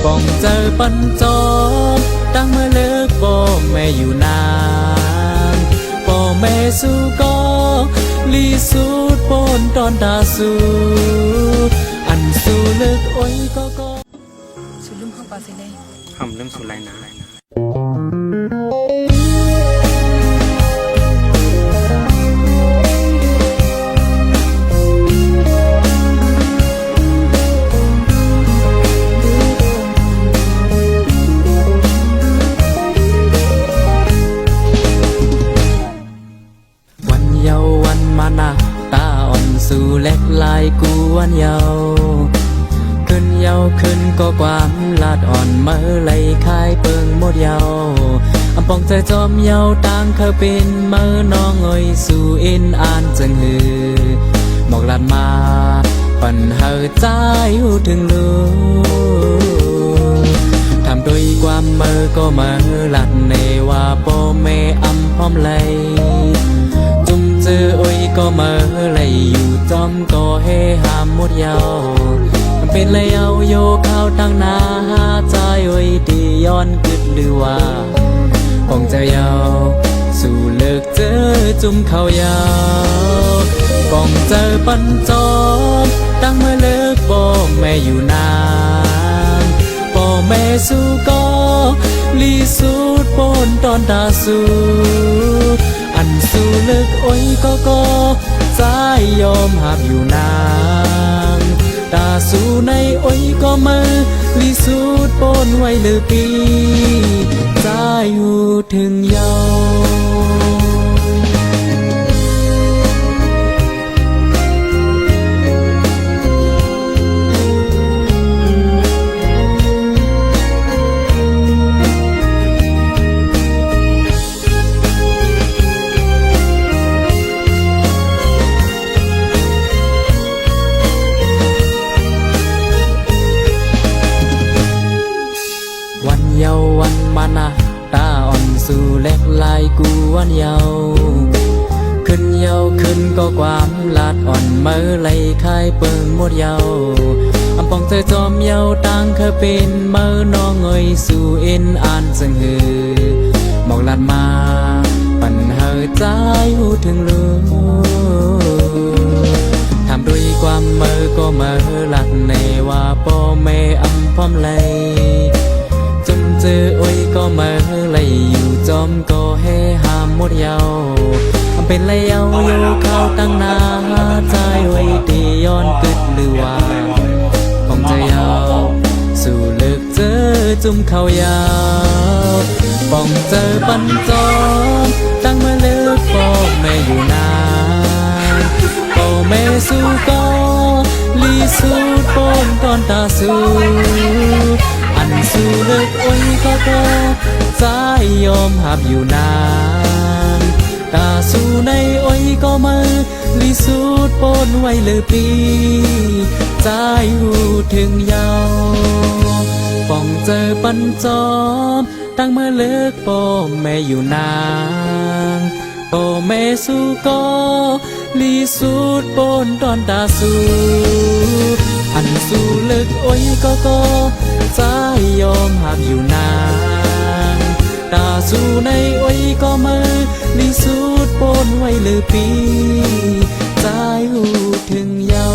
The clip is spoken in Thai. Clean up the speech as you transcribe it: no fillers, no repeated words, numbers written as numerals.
ป้องเจอปันจอมตั้งเมื่อเลิกบ่แม่อยู่นานบ่แม่สู้ก็ลีสูดปนตอนตาสู้อันสู้เลิกโอ้ยก็สุลุ่มเข้าปาสิเลยหำเริ่มสุไลนะวันเยาว์วันมานะตาอ่อนสู่เล็กลายกูวันเยาว์ขึ้นเยาว์ขึ้นก็ความลาดอ่อนเมื่อไหลคายเปิงหมดเยาว์อำปองใจจอมเยาว์ต่างเคยเป็นเมื่อน้องเอ่ยสู่อินอ่านจังหือหมอกลาดมาปันเฮอใจหูถึงลูทำด้วยความเมื่อก็เมื่อหลัดในว่าพ่อแม่อำพร้อมไหลจุ่มเจอโอ้ยก็เมื่อไหลอยู่จอมก็เฮหามหมดเยามันเป็นเลยเอาโยเข้าตั้งนาหาใจโอ้ยดีย้อนกึดหรือว่าของเจ้าเยาสู่เลิกเจอจุ่มเขาเยาป้องเจอปันจอมตั้งเมื่อเลิกบ่แม่อยู่นานบ่แม่สู้ก็ลีสูดปนตอนตาสู้อันสู้เลิกโอ้ยก็ใจยอมหับอยู่นานตาสู้ในโอ้ยก็มือลีสูดปนไว้หรือปีใจหูถึงเยาวันเยาว์วันมานะตาอ่อนสู่เล็กลายกูวันเยาว์ขึ้นเยาว์ขึ้นก็ความลาดอ่อนเมื่อไหลคายเปิงหมดเยาว์อำปองเธอจอมเยาว์ต่างเคยเป็นเมื่อน้องเอ่ยสู่อินอ่านจังหือหมอกลาดมาปันเฮอใจหูถึงลูทำด้วยความเมื่อก็เมื่อหลัดในว่าพ่อแม่อำพร้อมไหลจุ่มเจอโอ้ยก็เมื่อไหลอยู่จอมก็เฮหามหมดเยาทำเป็นไรเยาอยู่เข้าตั้งนาหาใจโอ้ยตีย้อนกึดหรือว่าของใจเยาสู่เลิกเจอจุ่มเขาเยาป้องเจอปันจอมตั้งเมื่อเลิกพ่อแม่อยู่นานพ่อแม่สู้ก็ลีสู้ปนตอนตาสู้อันสู้เลิกโอ้ยก็ใจยอมหับอยู่นานตาสู้ในโอ้ยก็มือลีสูดปนไว้เลยปีใจหูถึงเยาป้องเจอปันจอมตั้งเมื่อเลิกพ่อแม่อยู่นานพ่อแม่สู้ก็ลีสูดปนตอนตาสู้อันสู้เลิกโอ้ยก็ใจยอมหับอยู่นานตาสู้ในโอ้ยก็มือลีสูดปนไว้เลยปีใจหูถึงเยา